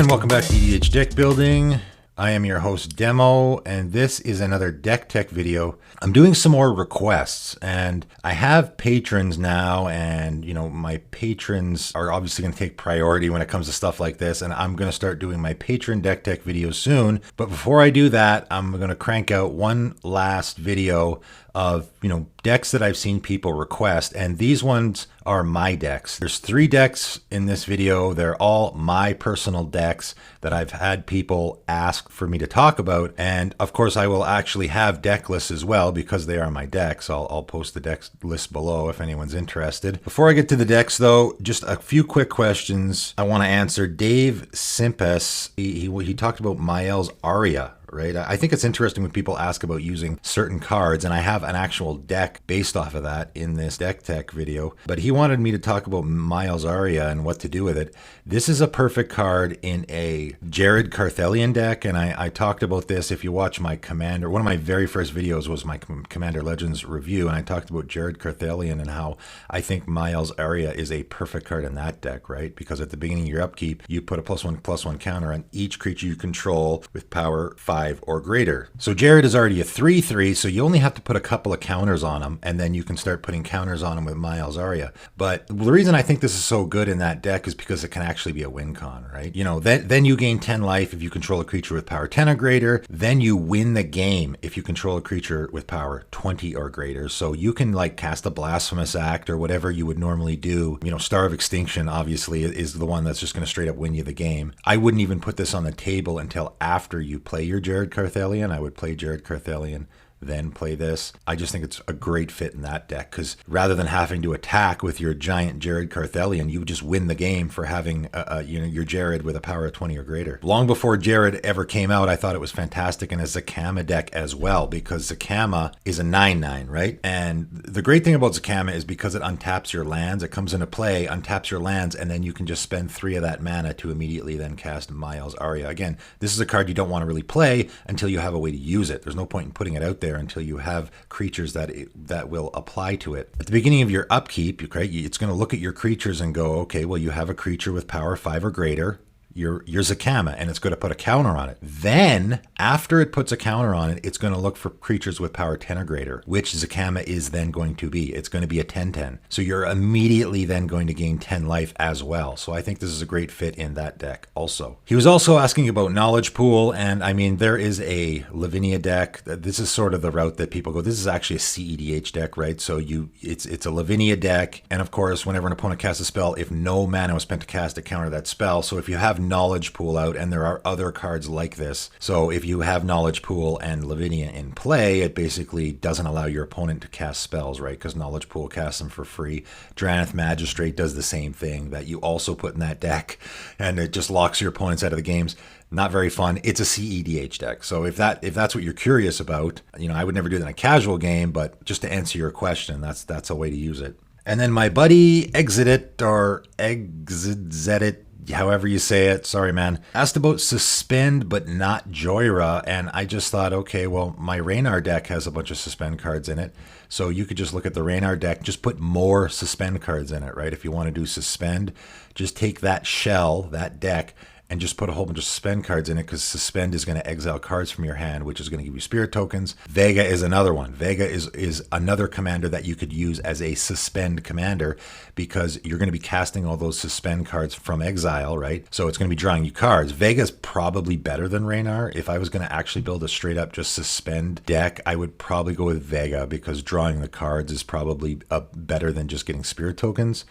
And welcome back to EDH Deck Building. I am your host Demo, and this is another deck tech video. I'm doing some more requests, and I have patrons now, and my patrons are obviously going to take priority when it comes to stuff like this, and I'm going to start doing my patron deck tech videos soon. But before I do that, I'm going to crank out one last video of decks that I've seen people request, and these ones are my decks. There's 3 decks in this video. They're all my personal decks that I've had people ask for me to talk about, and of course I will actually have deck lists as well because they are my decks. I'll post the deck list below if anyone's interested. Before I get to the decks though, just a few quick questions I want to answer. Dave Simpes, he talked about Mael's Aria. Right? I think it's interesting when people ask about using certain cards, and I have an actual deck based off of that in this deck tech video. But he wanted me to talk about Mael's Aria and what to do with it. This is a perfect card in a Jared Carthelian deck, and I talked about this. If you watch my Commander, one of my very first videos was my Commander Legends review, and I talked about Jared Carthelian and how I think Mael's Aria is a perfect card in that deck, right? Because at the beginning of your upkeep, you put a +1/+1 counter on each creature you control with power 5 or greater. So Jared is already a 3/3, so you only have to put a couple of counters on him, and then you can start putting counters on him with Mael's Aria. But the reason I think this is so good in that deck is because it can actually be a win con, right? Then you gain 10 life if you control a creature with power 10 or greater. Then you win the game if you control a creature with power 20 or greater. So you can cast a Blasphemous Act or whatever you would normally do. Star of Extinction obviously is the one that's just going to straight up win you the game. I wouldn't even put this on the table until after you play your Jared Carthelian. I would play Jared Carthelian, then play this. I just think it's a great fit in that deck because rather than having to attack with your giant Jared Carthelian, you just win the game for having your Jared with a power of 20 or greater. Long before Jared ever came out, I thought it was fantastic in a Zakama deck as well because Zakama is a 9/9, right? And the great thing about Zakama is because it untaps your lands, it comes into play, untaps your lands, and then you can just spend 3 of that mana to immediately then cast Mael's Aria. Again, this is a card you don't want to really play until you have a way to use it. There's no point in putting it out there until you have creatures that will apply to it. At the beginning of your upkeep, it's going to look at your creatures and go, okay, well, you have a creature with power 5 or greater, your Zakama, and it's going to put a counter on it. Then, after it puts a counter on it, it's going to look for creatures with power 10 or greater, which Zakama is then going to be. It's going to be a 10/10. So you're immediately then going to gain 10 life as well. So I think this is a great fit in that deck also. He was also asking about Knowledge Pool, and I mean, there is a Lavinia deck. This is sort of the route that people go. This is actually a CEDH deck, right? So it's a Lavinia deck, and of course, whenever an opponent casts a spell, if no mana was spent to cast it, counter that spell. So if you have Knowledge Pool out, and there are other cards like this, so if you have Knowledge Pool and Lavinia in play, it basically doesn't allow your opponent to cast spells, right? Because Knowledge Pool casts them for free. Drannith Magistrate does the same thing that you also put in that deck, and it just locks your opponents out of the games. Not very fun. It's a CEDH deck. So if that's what you're curious about, I would never do that in a casual game, but just to answer your question, that's a way to use it. And then my buddy Exit however you say it, sorry man, asked about Suspend but not Joyra, and I just thought, okay, well, my Raynar deck has a bunch of Suspend cards in it, so you could just look at the Raynar deck, just put more Suspend cards in it, right? If you want to do Suspend, just take that shell, that deck, and just put a whole bunch of Suspend cards in it, because Suspend is going to exile cards from your hand, which is going to give you Spirit tokens. Vega is another one. Vega is another commander that you could use as a Suspend commander, because you're going to be casting all those Suspend cards from exile, right? So it's going to be drawing you cards. Vega is probably better than Raynar. If I was going to actually build a straight up just Suspend deck, I would probably go with Vega, because drawing the cards is probably better than just getting Spirit tokens.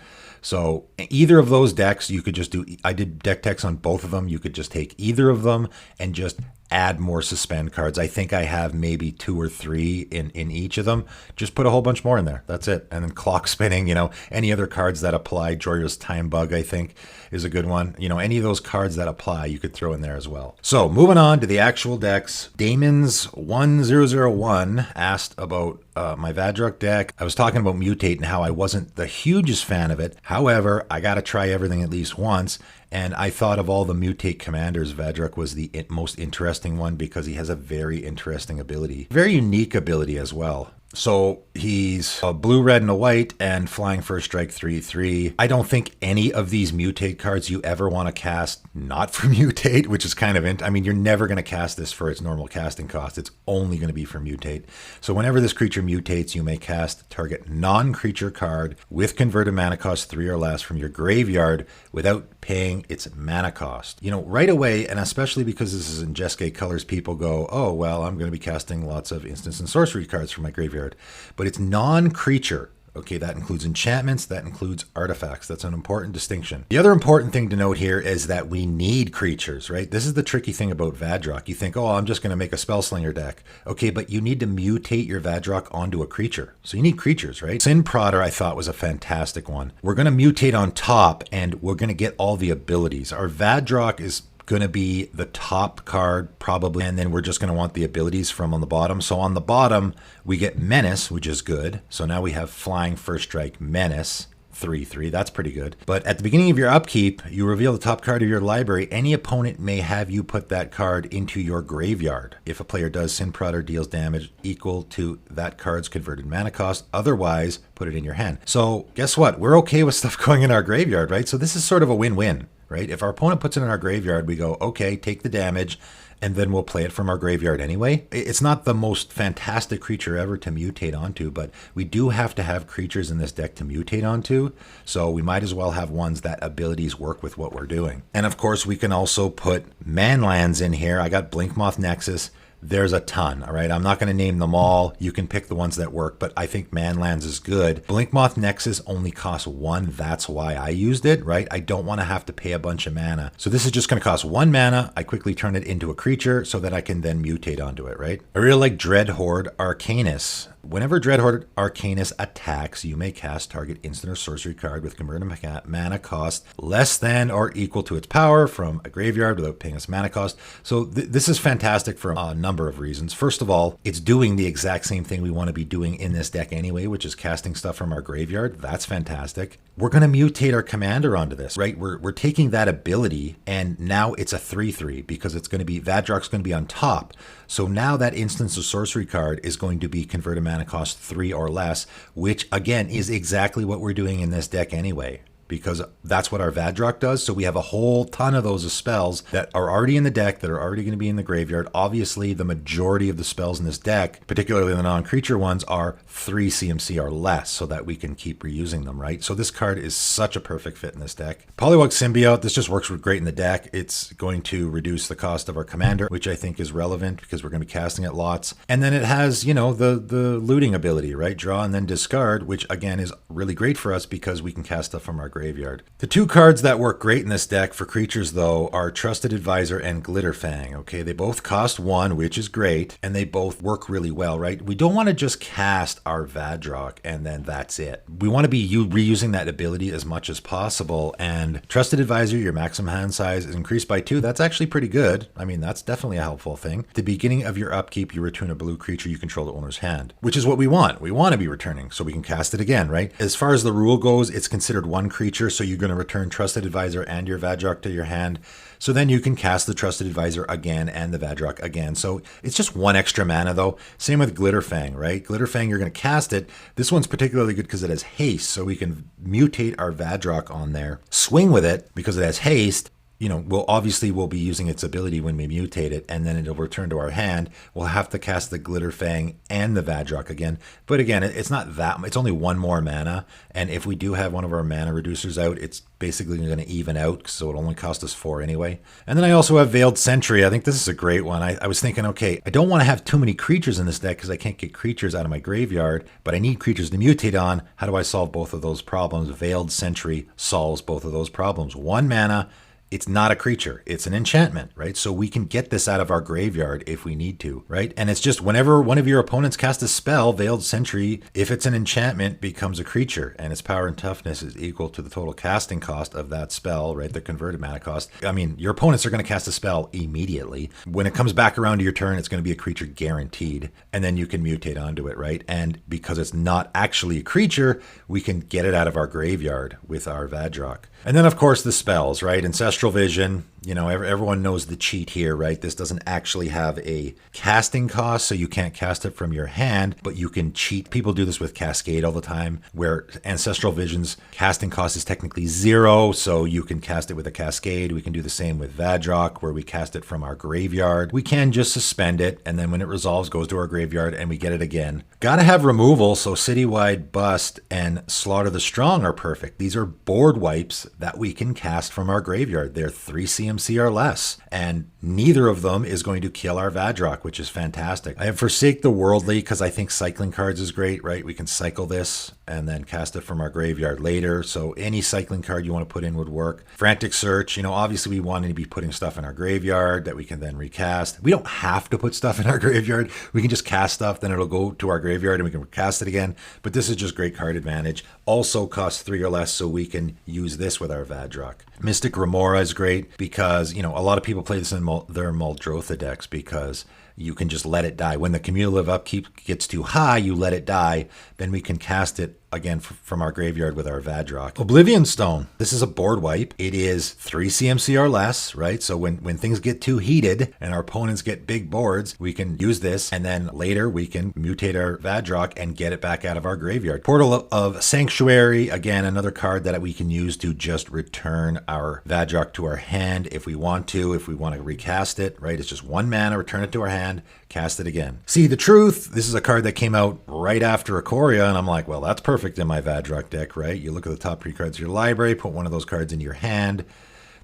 So either of those decks, you could just do, I did deck techs on both of them. You could just take either of them and just add more Suspend cards. I think I have maybe 2 or 3 in each of them. Just put a whole bunch more in there. That's it. And then Clock Spinning, any other cards that apply. Joyra's Time Bug, I think, is a good one. Any of those cards that apply, you could throw in there as well. So moving on to the actual decks. Damon's 1001 asked about my Vadrok deck. I was talking about Mutate and how I wasn't the hugest fan of it. However, I got to try everything at least once. And I thought of all the Mutate commanders, Vadrok was the most interesting one because he has a very interesting ability. Very unique ability as well. So he's a blue, red, and a white, and flying first strike 3/3. I don't think any of these mutate cards you ever want to cast not for mutate, which is kind of, I mean, you're never going to cast this for its normal casting cost. It's only going to be for mutate. So whenever this creature mutates, you may cast target non-creature card with converted mana cost 3 or less from your graveyard without paying its mana cost. You know, right away, and especially because this is in Jeskai colors, people go, oh, well, I'm going to be casting lots of instants and sorcery cards from my graveyard. But it's non-creature. Okay, that includes enchantments, that includes artifacts. That's an important distinction. The other important thing to note here is that we need creatures, right? This is the tricky thing about Vadrok. You think, oh, I'm just going to make a Spellslinger deck. Okay, but you need to mutate your Vadrok onto a creature. So you need creatures, right? Sin Prodder I thought was a fantastic one. We're going to mutate on top and we're going to get all the abilities. Our Vadrok is going to be the top card probably, and then we're just going to want the abilities from on the bottom. So on the bottom we get Menace, which is good. So now we have flying first strike Menace 3/3. That's pretty good. But at the beginning of your upkeep, you reveal the top card of your library. Any opponent may have you put that card into your graveyard. If a player does, Sin Prodder deals damage equal to that card's converted mana cost. Otherwise, put it in your hand. So guess what? We're okay with stuff going in our graveyard, right? So this is sort of a win-win. Right? If our opponent puts it in our graveyard, we go, okay, take the damage, and then we'll play it from our graveyard anyway. It's not the most fantastic creature ever to mutate onto, but we do have to have creatures in this deck to mutate onto, so we might as well have ones that abilities work with what we're doing. And of course, we can also put manlands in here. I got Blinkmoth Nexus. There's a ton, all right? I'm not going to name them all. You can pick the ones that work, but I think Manlands is good. Blinkmoth Nexus only costs 1. That's why I used it, right? I don't want to have to pay a bunch of mana. So this is just going to cost 1 mana. I quickly turn it into a creature so that I can then mutate onto it, right? I really like Dreadhorde Arcanus. Whenever Dreadhorde Arcanus attacks, you may cast target instant or sorcery card with converted mana cost less than or equal to its power from a graveyard without paying its mana cost. So this is fantastic for a number of reasons. First of all, it's doing the exact same thing we want to be doing in this deck anyway, which is casting stuff from our graveyard. That's fantastic. We're going to mutate our commander onto this, right? We're taking that ability and now it's a 3/3 because it's going to be, Vadrok's going to be on top. So now that instance of sorcery card is going to be converted mana cost 3 or less, which again is exactly what we're doing in this deck anyway, because that's what our Vadrok does. So we have a whole ton of those spells that are already in the deck, that are already going to be in the graveyard. Obviously, the majority of the spells in this deck, particularly the non-creature ones, are 3 CMC or less so that we can keep reusing them, right? So this card is such a perfect fit in this deck. Polywog Symbiote, this just works great in the deck. It's going to reduce the cost of our commander, which I think is relevant because we're going to be casting it lots. And then it has, you know, the looting ability, right? Draw and then discard, which again is really great for us because we can cast stuff from our graveyard. The 2 cards that work great in this deck for creatures though are Trusted Advisor and Glitterfang. Okay, they both cost 1, which is great, and they both work really well, right? We don't want to just cast our Vadrok and then that's it. We want to be reusing that ability as much as possible, and Trusted Advisor, your maximum hand size is increased by 2. That's actually pretty good. I mean, that's definitely a helpful thing. At the beginning of your upkeep, you return a blue creature you control the owner's hand, which is what we want. We want to be returning so we can cast it again, right? As far as the rule goes, it's considered 1 creature, so you're going to return Trusted Advisor and your Vadrok to your hand. So then you can cast the Trusted Advisor again and the Vadrok again. So it's just 1 extra mana though. Same with Glitterfang, right? Glitterfang, you're going to cast it. This one's particularly good because it has haste, so we can mutate our Vadrok on there. Swing with it because it has haste. You know, we'll be using its ability when we mutate it, and then it'll return to our hand. We'll have to cast the Glitterfang and the Vadrok again. But again, it's not that, it's only 1 more mana. And if we do have one of our mana reducers out, it's basically going to even out, so it'll only cost us 4 anyway. And then I also have Veiled Sentry. I think this is a great one. I was thinking, okay, I don't want to have too many creatures in this deck because I can't get creatures out of my graveyard, but I need creatures to mutate on. How do I solve both of those problems? Veiled Sentry solves both of those problems. 1 mana. It's not a creature, it's an enchantment, right? So we can get this out of our graveyard if we need to, right? And it's just whenever one of your opponents casts a spell, Veiled Sentry, if it's an enchantment, becomes a creature, and its power and toughness is equal to the total casting cost of that spell, right? The converted mana cost. I mean, your opponents are going to cast a spell immediately. When it comes back around to your turn, it's going to be a creature guaranteed, and then you can mutate onto it, right? And because it's not actually a creature, we can get it out of our graveyard with our Vadrok. And then, of course, the spells, right? Ancestral Vision, You know, everyone knows the cheat here, right? This doesn't actually have a casting cost, so you can't cast it from your hand, but you can cheat. People do this with Cascade all the time, where Ancestral Vision's casting cost is technically 0, so you can cast it with a Cascade. We can do the same with Vadrok, where we cast it from our graveyard. We can just suspend it, and then when it resolves, goes to our graveyard, and we get it again. Gotta have removal, so Citywide Bust and Slaughter the Strong are perfect. These are board wipes that we can cast from our graveyard. They're 3 CMC or less, and neither of them is going to kill our Vadrok, which is fantastic. I have Forsake the Worldly because I think cycling cards is great, right? We can cycle this and then cast it from our graveyard later. So any cycling card you want to put in would work. Frantic Search, you know, obviously we want to be putting stuff in our graveyard that we can then recast. We don't have to put stuff in our graveyard. We can just cast stuff, then it'll go to our graveyard and we can recast it again. But this is just great card advantage. Also costs 3 or less, so we can use this with our Vadrok. Mystic Remora is great because, you know, a lot of people play this in their Muldrotha decks because you can just let it die. When the cumulative upkeep gets too high, you let it die. Then we can cast it again from our graveyard with our Vadrok. Oblivion Stone. This is a board wipe. It is 3 CMC or less, right? So when things get too heated and our opponents get big boards, we can use this, and then later we can mutate our Vadrok and get it back out of our graveyard. Portal of Sanctuary, again, another card that we can use to just return our Vadrok to our hand if we want to recast it, right? It's just 1 mana, return it to our hand, cast it again. See the Truth. This is a card that came out right after Ikoria, and I'm like, well, that's perfect in my Vadrok deck, right? You look at the top 3 cards of your library, put one of those cards into your hand,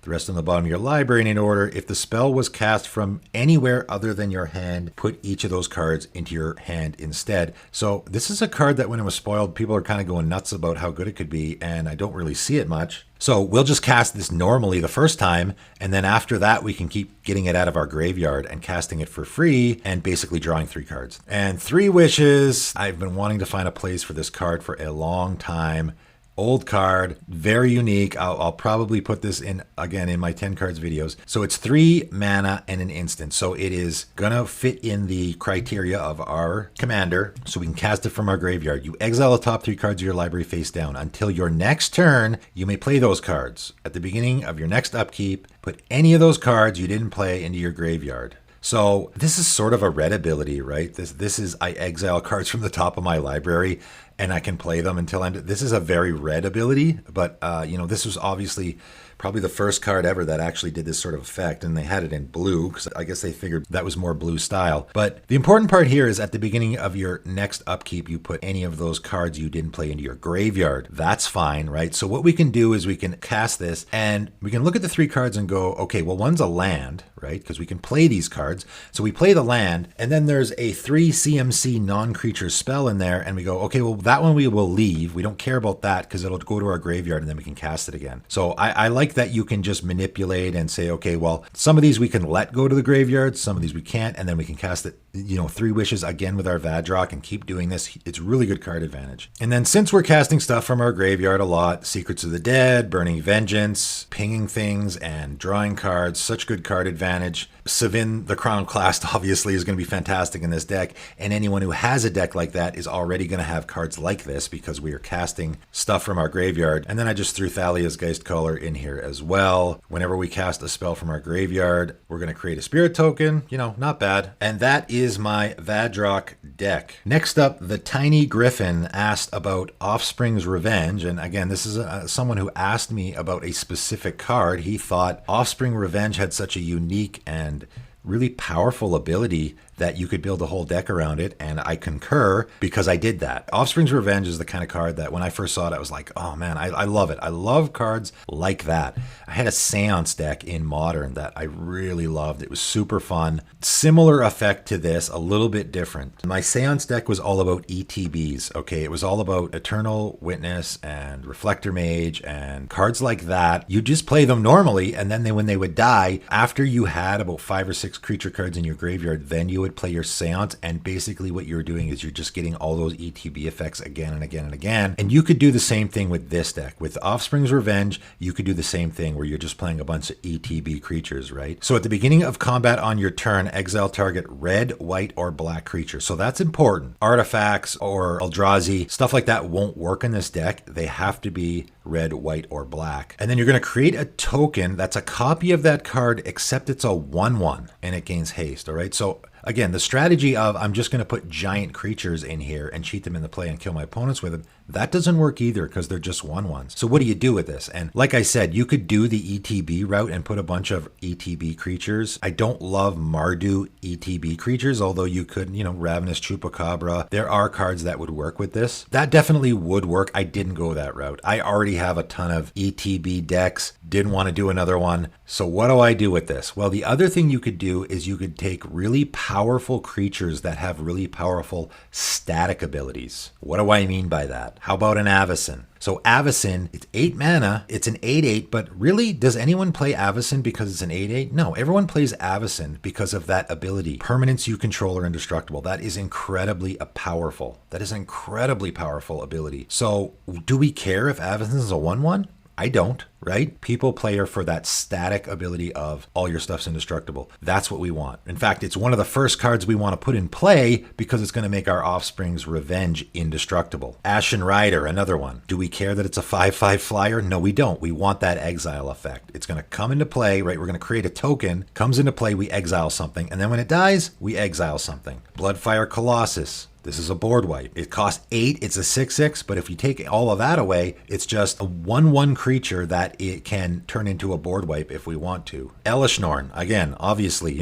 the rest on the bottom of your library in order. If the spell was cast from anywhere other than your hand, put each of those cards into your hand instead. So this is a card that when it was spoiled, people are kind of going nuts about how good it could be, and I don't really see it much. So we'll just cast this normally the first time, and then after that we can keep getting it out of our graveyard and casting it for free and basically drawing 3 cards. And 3 Wishes. I've been wanting to find a place for this card for a long time. Old card, very unique. I'll probably put this in again in my 10 cards videos. So it's 3 mana and an instant. So it is gonna fit in the criteria of our commander. So we can cast it from our graveyard. You exile the top 3 cards of your library face down. Until your next turn, you may play those cards. At the beginning of your next upkeep, put any of those cards you didn't play into your graveyard. So this is sort of a red ability, right? This is, I exile cards from the top of my library and I can play them until end. This is a very red ability, but you know, this was obviously probably the first card ever that actually did this sort of effect, and they had it in blue because I guess they figured that was more blue style. But the important part here is at the beginning of your next upkeep, you put any of those cards you didn't play into your graveyard. That's fine, right? So what we can do is we can cast this and we can look at the 3 cards and go, okay, well, one's a land, right? Because we can play these cards. So we play the land, and then there's a 3 CMC non-creature spell in there, and we go, okay, well, that one we will leave. We don't care about that because it'll go to our graveyard and then we can cast it again. So I like that you can just manipulate and say, okay, well, some of these we can let go to the graveyard, some of these we can't, and then we can cast it, you know, 3 Wishes again with our Vadrok and keep doing this. It's really good card advantage. And then since we're casting stuff from our graveyard a lot, Secrets of the Dead, Burning Vengeance, pinging things, and drawing cards, such good card advantage. Savin the Crown Clast obviously is going to be fantastic in this deck, and anyone who has a deck like that is already going to have cards like this because we are casting stuff from our graveyard. And then I just threw Thalia's Geistcaller in here as well. Whenever we cast a spell from our graveyard, we're going to create a spirit token. You know, not bad. And that is my Vadrok deck. Next up, the Tiny Griffin asked about Offspring's Revenge. And again, this is someone who asked me about a specific card. He thought Offspring Revenge had such a unique and really powerful ability that you could build a whole deck around it, and I concur because I did that. Offspring's Revenge is the kind of card that when I first saw it, I was like, oh man, I love it. I love cards like that. I had a Seance deck in Modern that I really loved. It was super fun. Similar effect to this, a little bit different. My Seance deck was all about ETBs, okay? It was all about Eternal Witness and Reflector Mage and cards like that. You just play them normally, and then when they would die, after you had about 5 or 6 creature cards in your graveyard, then you would would play your Seance, and basically what you're doing is you're just getting all those ETB effects again and again and again. And you could do the same thing with this deck. With Offspring's Revenge, you could do the same thing where you're just playing a bunch of ETB creatures, right? So at the beginning of combat on your turn, exile target red, white, or black creature. So that's important. Artifacts or Eldrazi, stuff like that won't work in this deck. They have to be red, white, or black. And then you're going to create a token that's a copy of that card, except it's a 1/1 and it gains haste. All right. So again, the strategy of I'm just going to put giant creatures in here and cheat them in the play and kill my opponents with them, that doesn't work either because they're just 1/1s. So what do you do with this? And like I said, you could do the ETB route and put a bunch of ETB creatures. I don't love Mardu ETB creatures, although you could, Ravenous Chupacabra. There are cards that would work with this. That definitely would work. I didn't go that route. I already have a ton of ETB decks. Didn't want to do another one. So what do I do with this? Well, the other thing you could do is you could take really powerful creatures that have really powerful static abilities. What do I mean by that? How about an Avacyn? So Avacyn, it's 8 mana, it's an 8/8, but really, does anyone play Avacyn because it's an 8/8? No, everyone plays Avacyn because of that ability. Permanents you control are indestructible. That is incredibly powerful. That is an incredibly powerful ability. So do we care if Avacyn is a 1/1? I don't, right? People play her for that static ability of all your stuff's indestructible. That's what we want. In fact, it's one of the first cards we want to put in play because it's going to make our Offspring's Revenge indestructible. Ashen Rider, another one. Do we care that it's a 5/5 flyer? No, we don't. We want that exile effect. It's going to come into play, right? We're going to create a token, comes into play, we exile something, and then when it dies, we exile something. Bloodfire Colossus. This is a board wipe. It costs 8. It's a 6/6, but if you take all of that away, it's just a 1/1 creature that it can turn into a board wipe if we want to. Elishnorn, again, obviously,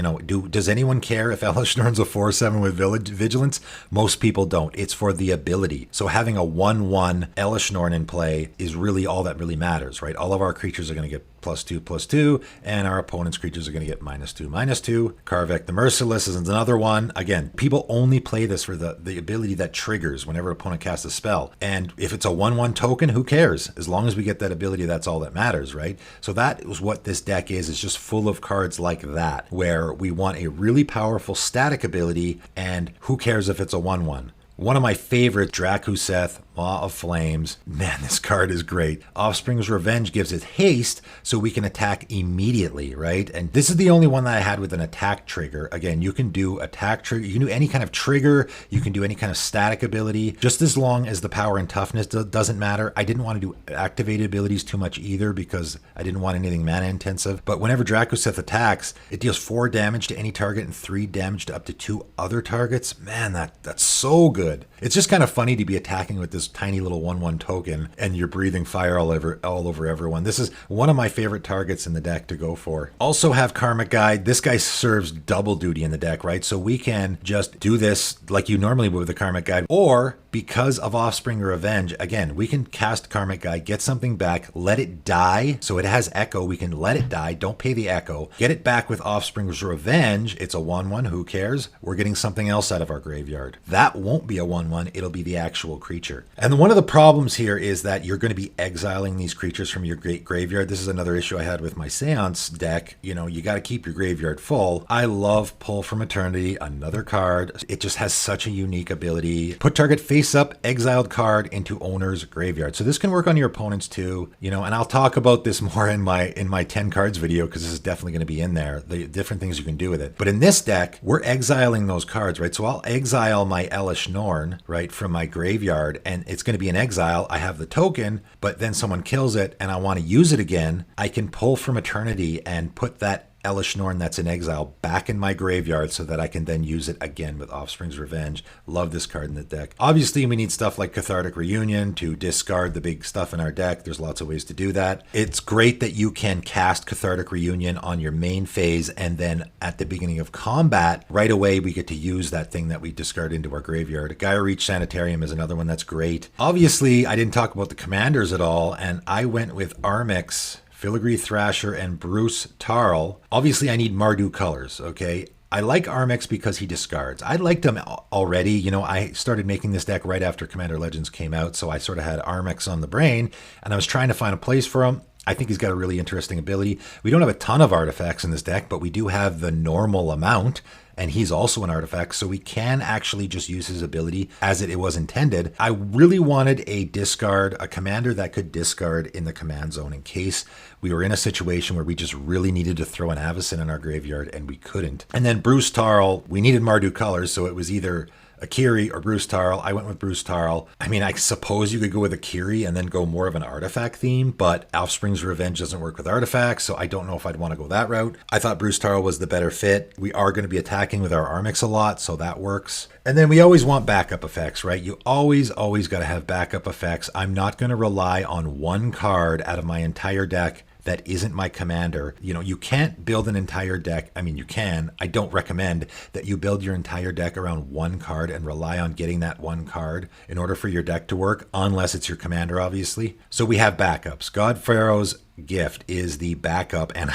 does anyone care if Elishnorn's a 4/7 with Vigilance? Most people don't. It's for the ability. So having a 1/1 Elishnorn in play is really all that really matters, right? All of our creatures are going to get +2/+2, and our opponent's creatures are going to get -2/-2. Karvek the Merciless is another one. Again, people only play this for the ability that triggers whenever an opponent casts a spell. And if it's a 1/1 token, who cares? As long as we get that ability, that's all that matters, right? So that is what this deck is. It's just full of cards like that, where we want a really powerful static ability, and who cares if it's a 1/1? One of my favorite, Drakuseth, Maw of Flames. Man, this card is great. Offspring's Revenge gives it haste, so we can attack immediately, right? And this is the only one that I had with an attack trigger. Again, you can do attack trigger, you can do any kind of trigger, you can do any kind of static ability, just as long as the power and toughness doesn't matter. I didn't want to do activated abilities too much either because I didn't want anything mana intensive. But whenever Drakuseth attacks, it deals 4 damage to any target and 3 damage to up to 2 other targets. Man, that's so good. It's just kind of funny to be attacking with this tiny little 1/1 token and you're breathing fire all over everyone. This is one of my favorite targets in the deck to go for. Also have Karmic Guide. This guy serves double duty in the deck, right? So we can just do this like you normally would with the Karmic Guide, or because of Offspring Revenge, again, we can cast Karmic Guide, get something back, let it die. So it has Echo. We can let it die. Don't pay the Echo. Get it back with Offspring's Revenge. It's a 1/1. Who cares? We're getting something else out of our graveyard. That won't be a 1/1. It'll be the actual creature. And one of the problems here is that you're going to be exiling these creatures from your graveyard. This is another issue I had with my Seance deck. You got to keep your graveyard full. I love Pull from Eternity, another card. It just has such a unique ability. Put target face up exiled card into owner's graveyard. So this can work on your opponents too, and I'll talk about this more in my 10 cards video because this is definitely going to be in there, the different things you can do with it. But in this deck, we're exiling those cards, right? So I'll exile my Elishnorn, right, from my graveyard, and it's going to be an exile. I have the token, but then someone kills it and I want to use it again. I can pull from Eternity and put that Elishnorn that's in exile back in my graveyard so that I can then use it again with Offspring's Revenge. Love this card in the deck. Obviously, we need stuff like Cathartic Reunion to discard the big stuff in our deck. There's lots of ways to do that. It's great that you can cast Cathartic Reunion on your main phase, and then at the beginning of combat, right away, we get to use that thing that we discard into our graveyard. Gaia Reach Sanitarium is another one that's great. Obviously, I didn't talk about the commanders at all, and I went with Armix, Filigree Thrasher, and Bruse Tarl. Obviously, I need Mardu colors, okay? I like Armix because he discards. I liked him already. I started making this deck right after Commander Legends came out, so I sort of had Armix on the brain, and I was trying to find a place for him. I think he's got a really interesting ability. We don't have a ton of artifacts in this deck, but we do have the normal amount. And he's also an artifact, so we can actually just use his ability as it was intended. I really wanted a discard, a commander that could discard in the command zone in case we were in a situation where we just really needed to throw an Avacyn in our graveyard and we couldn't. And then Bruse Tarl, we needed Mardu colors, so it was either Akiri or Bruse Tarl. I went with Bruse Tarl. I mean, I suppose you could go with Akiri and then go more of an artifact theme, but Offspring's Revenge doesn't work with artifacts, so I don't know if I'd want to go that route. I thought Bruse Tarl was the better fit. We are going to be attacking with our Armix a lot, so that works. And then we always want backup effects, right? You always got to have backup effects. I'm not going to rely on one card out of my entire deck that isn't my commander. You know, you can't build an entire deck. I mean, you can. I don't recommend that you build your entire deck around one card and rely on getting that one card in order for your deck to work, unless it's your commander, obviously. So we have backups. God Pharaoh's Gift is the backup, and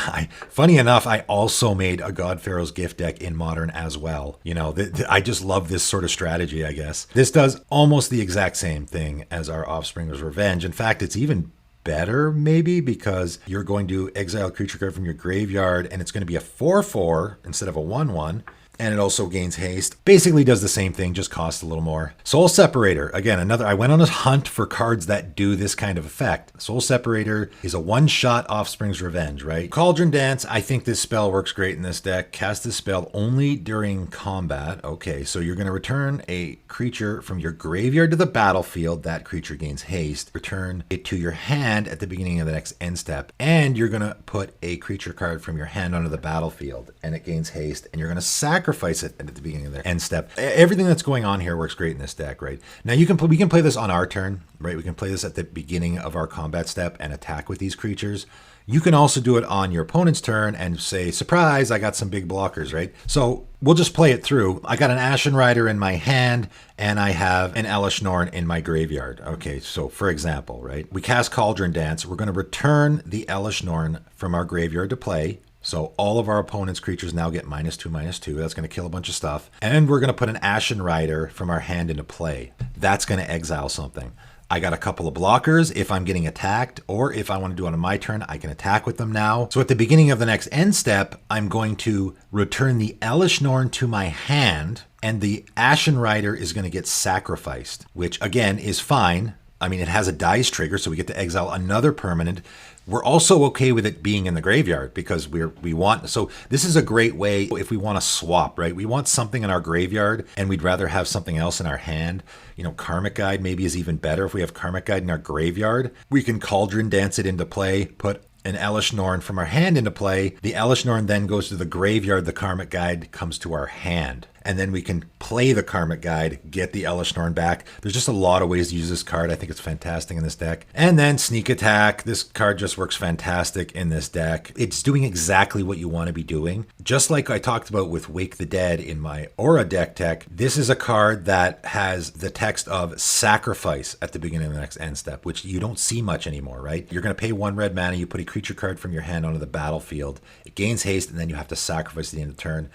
funny enough, I also made a God Pharaoh's Gift deck in Modern as well. You know, I just love this sort of strategy, I guess. This does almost the exact same thing as our Offspring's Revenge. In fact, it's even better maybe, because you're going to exile a creature card from your graveyard and it's going to be a 4/4 instead of a 1/1. And it also gains haste. Basically does the same thing, just costs a little more. Soul Separator, again, I went on a hunt for cards that do this kind of effect. Soul Separator is a one-shot Offspring's Revenge, right? Cauldron Dance, I think this spell works great in this deck. Cast this spell only during combat. Okay, so you're going to return a creature from your graveyard to the battlefield. That creature gains haste. Return it to your hand at the beginning of the next end step. And you're going to put a creature card from your hand onto the battlefield, and it gains haste. And you're going to sacrifice it at the beginning of the end step. Everything that's going on here works great in this deck, right? Now we can play this on our turn, right? We can play this at the beginning of our combat step and attack with these creatures. You can also do it on your opponent's turn and say, surprise, I got some big blockers, right? So we'll just play it through. I got an Ashen Rider in my hand and I have an Elesh Norn in my graveyard. Okay, so for example, right? We cast Cauldron Dance. We're going to return the Elesh Norn from our graveyard to play. So all of our opponent's creatures now get -2/-2. That's going to kill a bunch of stuff. And we're going to put an Ashen Rider from our hand into play. That's going to exile something. I got a couple of blockers if I'm getting attacked, or if I want to do it on my turn, I can attack with them now. So at the beginning of the next end step, I'm going to return the Elesh Norn to my hand, and the Ashen Rider is going to get sacrificed, which again is fine. I mean, it has a dice trigger, so we get to exile another permanent. We're also okay with it being in the graveyard because so this is a great way if we want to swap, right? We want something in our graveyard and we'd rather have something else in our hand. You know, Karmic Guide maybe is even better if we have Karmic Guide in our graveyard. We can Cauldron Dance it into play, put an Elesh Norn from our hand into play. The Elesh Norn then goes to the graveyard. The Karmic Guide comes to our hand. And then we can play the Karmic Guide, get the Elesh Norn back. There's just a lot of ways to use this card. I think it's fantastic in this deck. And then Sneak Attack. This card just works fantastic in this deck. It's doing exactly what you want to be doing. Just like I talked about with Wake the Dead in my Aura deck tech, this is a card that has the text of sacrifice at the beginning of the next end step, which you don't see much anymore, right? You're going to pay 1 red mana, you put a creature card from your hand onto the battlefield. It gains haste, and then you have to sacrifice at the end of the turn.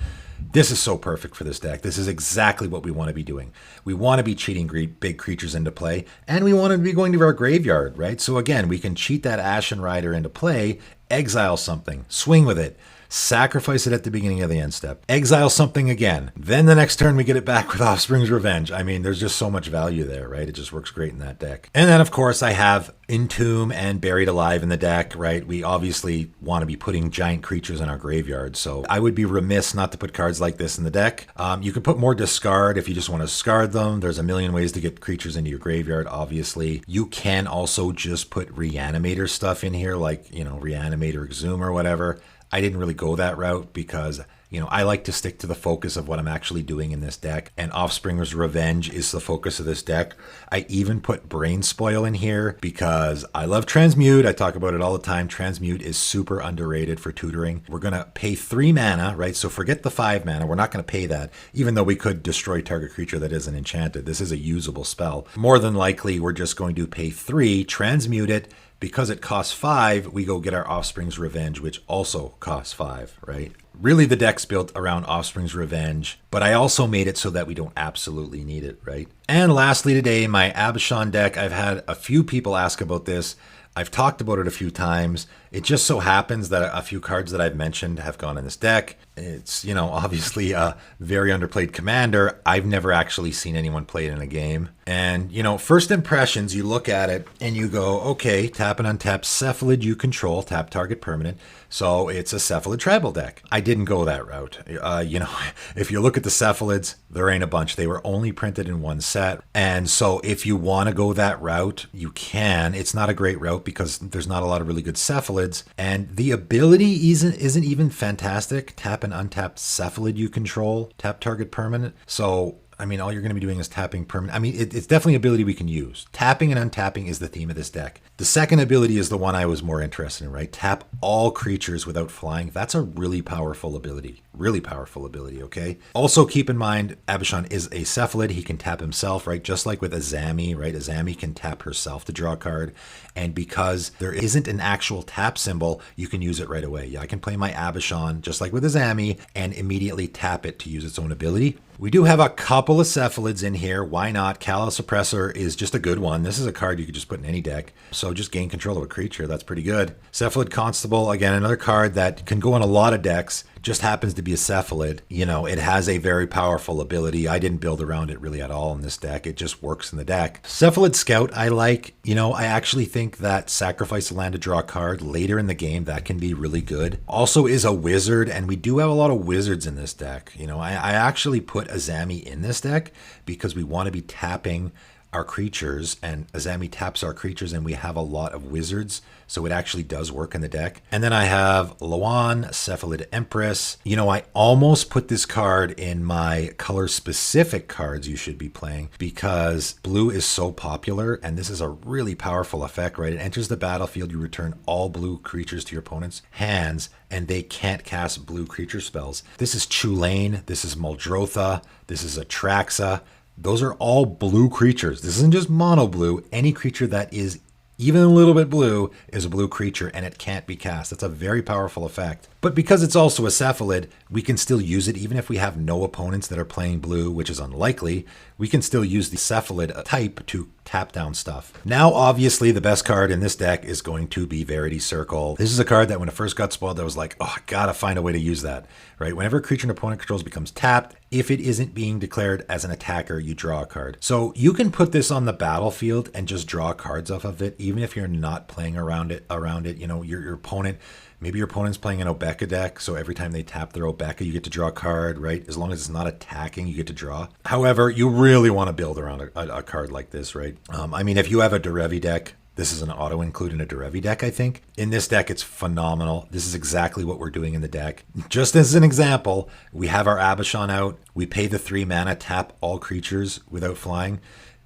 This is so perfect for this deck. This is exactly what we want to be doing. We want to be cheating big creatures into play, and we want to be going to our graveyard, right? So again, we can cheat that Ashen Rider into play, exile something, swing with it, sacrifice it at the beginning of the end step, exile something again. Then the next turn we get it back with Offspring's Revenge. I mean, there's just so much value there, right? It just works great in that deck. And then, of course, I have Entomb and Buried Alive in the deck, right? We obviously want to be putting giant creatures in our graveyard, so I would be remiss not to put cards like this in the deck. You can put more discard if you just want to discard them. There's a million ways to get creatures into your graveyard, obviously. You can also just put Reanimator stuff in here, like, you know, Reanimator, Exhume, or whatever. I didn't really go that route because, you know, I like to stick to the focus of what I'm actually doing in this deck, and Offspring's Revenge is the focus of this deck. I even put Brain Spoil in here because I love Transmute. I talk about it all the time. Transmute is super underrated for tutoring. We're going to pay 3 mana, right? So forget the 5 mana. We're not going to pay that, even though we could destroy target creature that isn't enchanted. This is a usable spell. More than likely, we're just going to pay 3, transmute it. Because it costs 5, we go get our Offspring's Revenge, which also costs 5, right? Really, the deck's built around Offspring's Revenge, but I also made it so that we don't absolutely need it, right? And lastly today, my Aboshan deck. I've had a few people ask about this. I've talked about it a few times. It just so happens that a few cards that I've mentioned have gone in this deck. It's, you know, obviously a very underplayed commander. I've never actually seen anyone play it in a game. And, you know, first impressions, you look at it and you go, okay, tap and untap Cephalid you control, tap target permanent. So it's a Cephalid tribal deck. I didn't go that route. You know, if you look at the Cephalids, there ain't a bunch. They were only printed in one set. And so if you want to go that route, you can. It's not a great route because there's not a lot of really good Cephalids. And the ability isn't even fantastic. Tap and untap Cephalid you control, tap target permanent. So I mean, all you're going to be doing is tapping permanent. I mean, it's definitely an ability we can use. Tapping and untapping is the theme of this deck. The second ability is the one I was more interested in, right? Tap all creatures without flying. That's a really powerful ability. Really powerful ability, okay? Also keep in mind, Aboshan is a Cephalid. He can tap himself, right? Just like with Azami, right? Azami can tap herself to draw a card. And because there isn't an actual tap symbol, you can use it right away. Yeah, I can play my Aboshan, just like with Azami, and immediately tap it to use its own ability. We do have a couple of Cephalids in here. Why not? Callous Oppressor is just a good one. This is a card you could just put in any deck. So just gain control of a creature. That's pretty good. Cephalid Constable, again, another card that can go in a lot of decks. Just happens to be a Cephalid. You know, it has a very powerful ability. I didn't build around it really at all in this deck. It just works in the deck. Cephalid Scout I like. You know, I actually think that sacrifice a land to draw a card later in the game, that can be really good. Also is a wizard, and we do have a lot of wizards in this deck. You know, I actually put Azami in this deck because we want to be tapping our creatures, and Azami taps our creatures, and we have a lot of wizards, so it actually does work in the deck. And then I have Lawan, Cephalid Empress. You know, I almost put this card in my color specific cards you should be playing because blue is so popular, and this is a really powerful effect, right? It enters the battlefield, you return all blue creatures to your opponent's hands, and they can't cast blue creature spells. This is Chulane, this is Muldrotha, this is Atraxa. Those are all blue creatures. This isn't just mono blue. Any creature that is even a little bit blue is a blue creature, and it can't be cast. That's a very powerful effect. But because it's also a Cephalid, we can still use it even if we have no opponents that are playing blue, which is unlikely. We can still use the Cephalid type to tap down stuff. Now, obviously, the best card in this deck is going to be Verity Circle. This is a card that when it first got spoiled, I was like, oh, I gotta find a way to use that, right? Whenever a creature an opponent controls becomes tapped, if it isn't being declared as an attacker, you draw a card. So you can put this on the battlefield and just draw cards off of it, even if you're not playing around it. You know, your opponent, maybe your opponent's playing an Obeka deck, so every time they tap their Obeka, you get to draw a card, right? As long as it's not attacking, you get to draw. However, you really want to build around a card like this, right? I mean, if you have a Derevi deck, this is an auto-include in a Derevi deck, I think. In this deck, it's phenomenal. This is exactly what we're doing in the deck. Just as an example, we have our Aboshan out. We pay the 3 mana, tap all creatures without flying.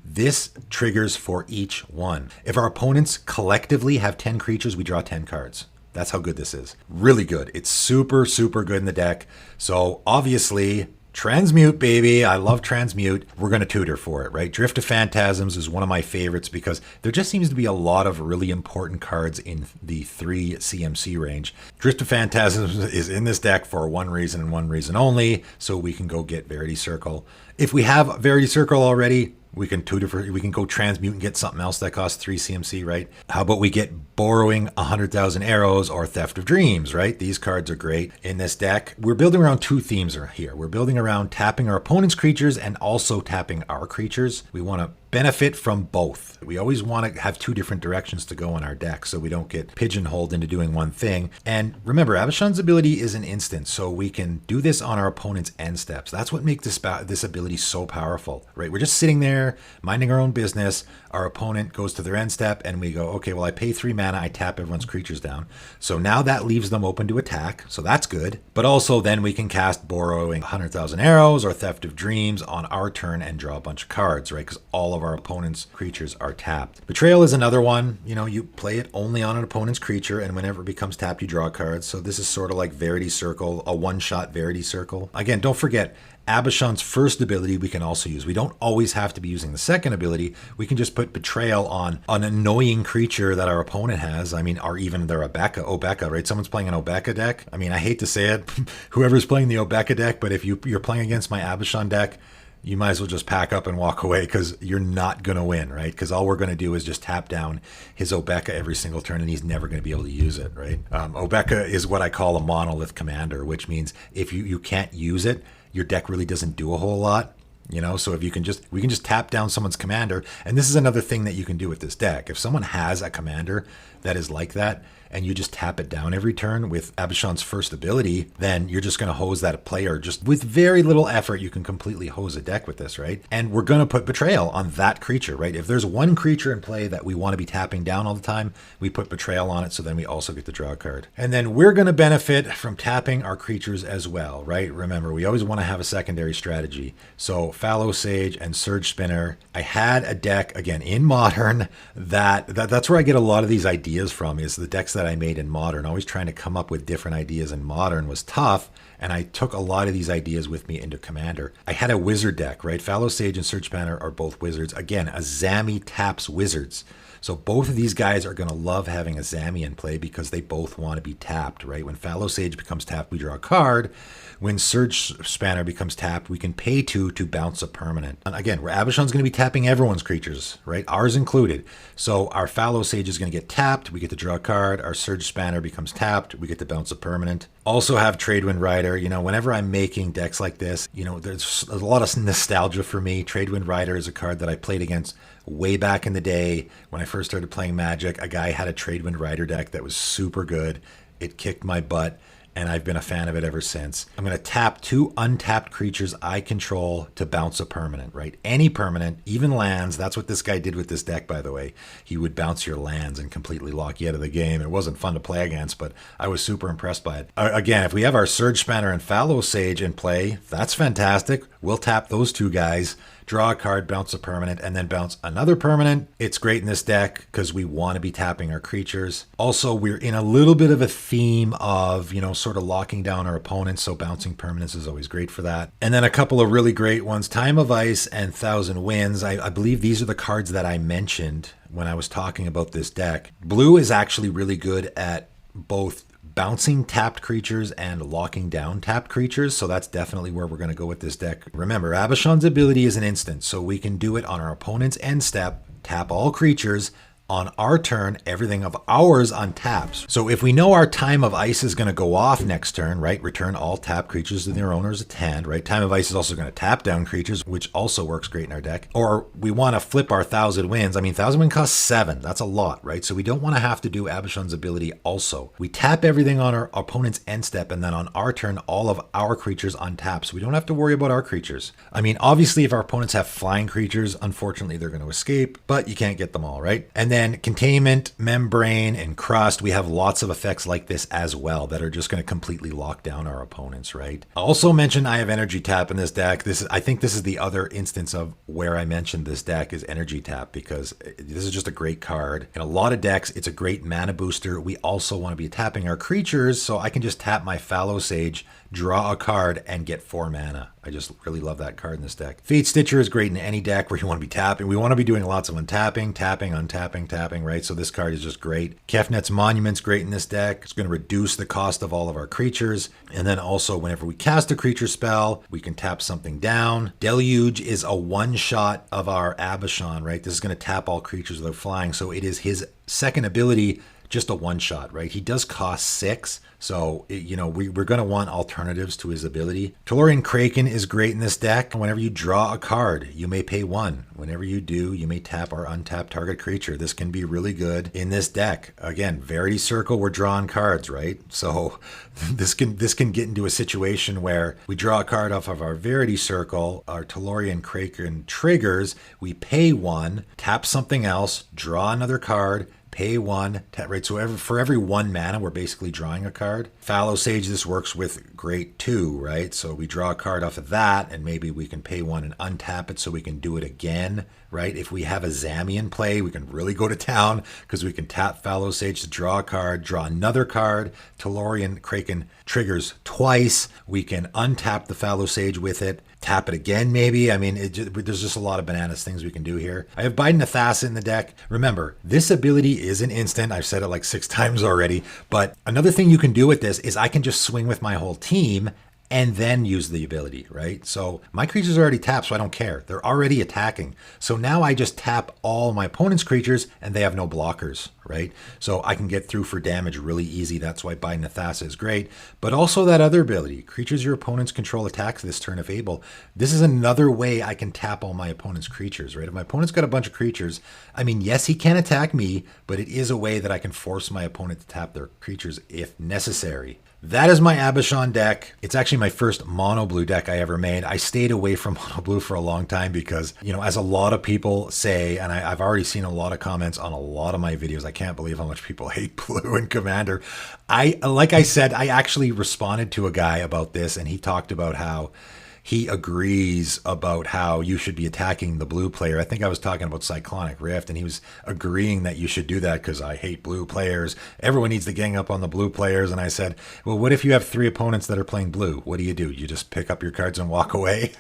This triggers for each one. If our opponents collectively have 10 creatures, we draw 10 cards. That's how good this is. Really good. It's super, super good in the deck. So obviously, Transmute, baby. I love Transmute. We're going to tutor for it, right? Drift of Phantasms is one of my favorites because there just seems to be a lot of really important cards in the 3 CMC range. Drift of Phantasms is in this deck for one reason and one reason only, so we can go get Verity Circle. If we have Verity Circle already, we can we can go transmute and get something else that costs 3 CMC, right? How about we get Borrowing 100,000 Arrows or Theft of Dreams, right? These cards are great in this deck. We're building around 2 themes here. We're building around tapping our opponent's creatures and also tapping our creatures. We want to benefit from both. We always want to have 2 different directions to go in our deck so we don't get pigeonholed into doing one thing. And remember, Aboshan's ability is an instant, so we can do this on our opponent's end steps. That's what makes this ability so powerful, right? We're just sitting there minding our own business. Our opponent goes to their end step and we go, okay, well, I pay 3 mana, I tap everyone's creatures down. So now that leaves them open to attack, so that's good. But also then we can cast Borrowing 100,000 Arrows or Theft of Dreams on our turn and draw a bunch of cards, right? Because all of our opponent's creatures are tapped. Betrayal is another one. You know, you play it only on an opponent's creature, and whenever it becomes tapped, you draw cards. So this is sort of like Verity Circle, a one-shot Verity Circle. Again, don't forget, Aboshan's first ability we can also use. We don't always have to be using the second ability. We can just put Betrayal on an annoying creature that our opponent has. I mean, or even their Obeka, right? Someone's playing an Obeka deck. I mean, I hate to say it, whoever's playing the Obeka deck, but if you're playing against my Aboshan deck, you might as well just pack up and walk away because you're not going to win, right? Because all we're going to do is just tap down his Obeka every single turn and he's never going to be able to use it, right? Obeka is what I call a monolith commander, which means if you can't use it, your deck really doesn't do a whole lot. So if we can just tap down someone's commander, and this is another thing that you can do with this deck. If someone has a commander that is like that, and you just tap it down every turn with Aboshan's first ability, then you're just going to hose that player. Just with very little effort, you can completely hose a deck with this, right? And we're going to put Betrayal on that creature, right? If there's one creature in play that we want to be tapping down all the time, we put Betrayal on it, so then we also get to draw a card. And then we're going to benefit from tapping our creatures as well, right? Remember, we always want to have a secondary strategy. So Fallow Sage and Surge Spinner. I had a deck, again, in Modern, that's where I get a lot of these ideas from, is the decks that I made in Modern. Always trying to come up with different ideas in Modern was tough, and I took a lot of these ideas with me into Commander. I had a wizard deck, right? Fallow Sage and Surge Banner are both wizards. Again, a Zami taps wizards. So both of these guys are going to love having a Zami in play because they both want to be tapped, right? When Fallow Sage becomes tapped, we draw a card. When Surge Spanner becomes tapped, we can pay 2 to bounce a permanent. And again, Aboshan's going to be tapping everyone's creatures, right? Ours included. So our Fallow Sage is going to get tapped. We get to draw a card. Our Surge Spanner becomes tapped. We get to bounce a permanent. Also have Tradewind Rider. Whenever I'm making decks like this, there's a lot of nostalgia for me. Tradewind Rider is a card that I played against way back in the day when I first started playing Magic. A guy had a Tradewind Rider deck that was super good. It kicked my butt, and I've been a fan of it ever since. I'm going to tap 2 untapped creatures I control to bounce a permanent, right? Any permanent, even lands. That's what this guy did with this deck, by the way. He would bounce your lands and completely lock you out of the game. It wasn't fun to play against, but I was super impressed by it. Again, if we have our Surge Spanner and Fallow Sage in play, that's fantastic. We'll tap those 2 guys, draw a card, bounce a permanent, and then bounce another permanent. It's great in this deck because we want to be tapping our creatures. Also, we're in a little bit of a theme of, sort of locking down our opponents, so bouncing permanents is always great for that. And then a couple of really great ones, Time of Ice and Thousand Winds. I believe these are the cards that I mentioned when I was talking about this deck. Blue is actually really good at both bouncing tapped creatures and locking down tapped creatures, so that's definitely where we're going to go with this deck. Remember, Aboshan's ability is an instant, so we can do it on our opponent's end step, tap all creatures. On our turn, everything of ours untaps. So if we know our Time of Ice is going to go off next turn, right? Return all tapped creatures to their owner's hand, right? Time of Ice is also going to tap down creatures, which also works great in our deck. Or we want to flip our Thousand Winds. Thousand Wind costs 7. That's a lot, right? So we don't want to have to do Aboshan's ability also. We tap everything on our opponent's end step, and then on our turn, all of our creatures untap. So we don't have to worry about our creatures. Obviously, if our opponents have flying creatures, unfortunately, they're going to escape, but you can't get them all, right? And then Containment, Membrane, and Crust, we have lots of effects like this as well that are just going to completely lock down our opponents, right? I also mentioned I have Energy Tap in this deck. I think this is the other instance of where I mentioned this deck is Energy Tap, because this is just a great card. In a lot of decks, it's a great mana booster. We also want to be tapping our creatures, so I can just tap my Fallow Sage, draw a card, and get 4 mana. I just really love that card in this deck. Fate Stitcher is great in any deck where you want to be tapping. We want to be doing lots of untapping, tapping, untapping, tapping, right? So this card is just great. Kefnet's Monument's great in this deck. It's going to reduce the cost of all of our creatures. And then also, whenever we cast a creature spell, we can tap something down. Deluge is a one-shot of our Aboshan, right? This is going to tap all creatures without flying. So it is his second ability, just a one-shot, right? He does cost 6, so we're going to want alternatives to his ability. Tolarian Kraken is great in this deck. Whenever you draw a card, you may pay 1. Whenever you do, you may tap or untap target creature. This can be really good in this deck. Again, Verity Circle, we're drawing cards, right? So this can get into a situation where we draw a card off of our Verity Circle, our Tolarian Kraken triggers, we pay 1, tap something else, draw another card, pay 1, right? So for every 1 mana, we're basically drawing a card. Fallow Sage, this works with great too, right? So we draw a card off of that, and maybe we can pay 1 and untap it so we can do it again, right? If we have a Zami in play, we can really go to town because we can tap Fallow Sage to draw a card, draw another card. Tolarian Kraken triggers twice. We can untap the Fallow Sage with it, tap it again maybe. There's just a lot of bananas things we can do here. I have Biden Athasa in the deck. Remember, this ability is an instant. I've said it like 6 times already, but another thing you can do with this is I can just swing with my whole team and then use the ability, right? So my creatures are already tapped, so I don't care. They're already attacking. So now I just tap all my opponent's creatures and they have no blockers, right? So I can get through for damage really easy. That's why Binding Thassa is great. But also that other ability, creatures your opponents control attacks this turn if able. This is another way I can tap all my opponent's creatures, right? If my opponent's got a bunch of creatures, I mean, yes, he can attack me, but it is a way that I can force my opponent to tap their creatures if necessary. That is my Aboshan deck. It's actually my first mono blue deck I ever made. I stayed away from mono blue for a long time because, you know, as a lot of people say, and I've already seen a lot of comments on a lot of my videos, I can't believe how much people hate blue and Commander. Like I said, I actually responded to a guy about this, and he talked about how he agrees about how you should be attacking the blue player. I think I was talking about Cyclonic Rift, and he was agreeing that you should do that because I hate blue players. Everyone needs to gang up on the blue players. And I said, well, what if you have 3 opponents that are playing blue? What do? You just pick up your cards and walk away?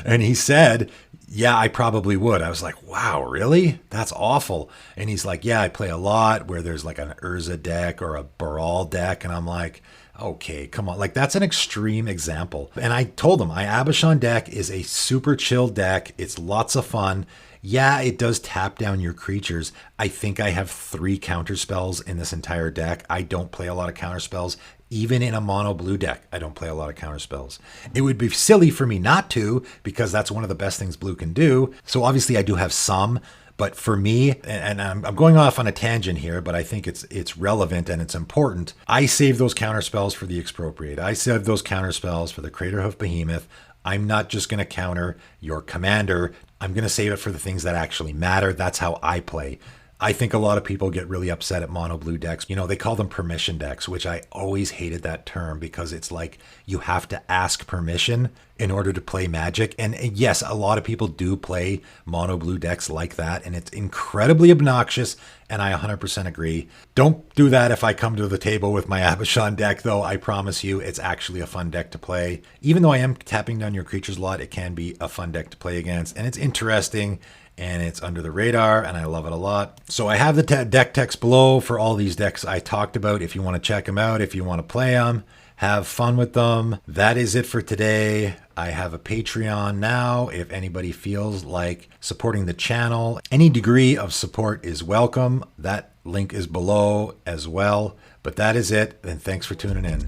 And he said, yeah, I probably would. I was like, wow, really? That's awful. And he's like, yeah, I play a lot where there's like an Urza deck or a Baral deck. And I'm like, okay, come on. Like, that's an extreme example. And I told him my Aboshan deck is a super chill deck. It's lots of fun. Yeah, it does tap down your creatures. I think I have 3 counter spells in this entire deck. I don't play a lot of counter spells. Even in a mono blue deck, I don't play a lot of counter spells. It would be silly for me not to, because that's one of the best things blue can do. So obviously I do have some. But for me, and I'm going off on a tangent here, but I think it's relevant and it's important. I save those counter spells for the Expropriate. I save those counter spells for the Craterhoof Behemoth. I'm not just going to counter your commander. I'm going to save it for the things that actually matter. That's how I play. I think a lot of people get really upset at mono blue decks. You know, they call them permission decks, which I always hated that term because it's like you have to ask permission in order to play Magic. And yes, a lot of people do play mono blue decks like that, and it's incredibly obnoxious, and I 100% agree. Don't do that if I come to the table with my Aboshan deck, though. I promise you it's actually a fun deck to play. Even though I am tapping down your creatures a lot, it can be a fun deck to play against, and it's interesting. And it's under the radar, and I love it a lot. So I have the deck text below for all these decks I talked about. If you want to check them out, if you want to play them, have fun with them. That is it for today. I have a Patreon now. If anybody feels like supporting the channel, any degree of support is welcome. That link is below as well. But that is it, and thanks for tuning in.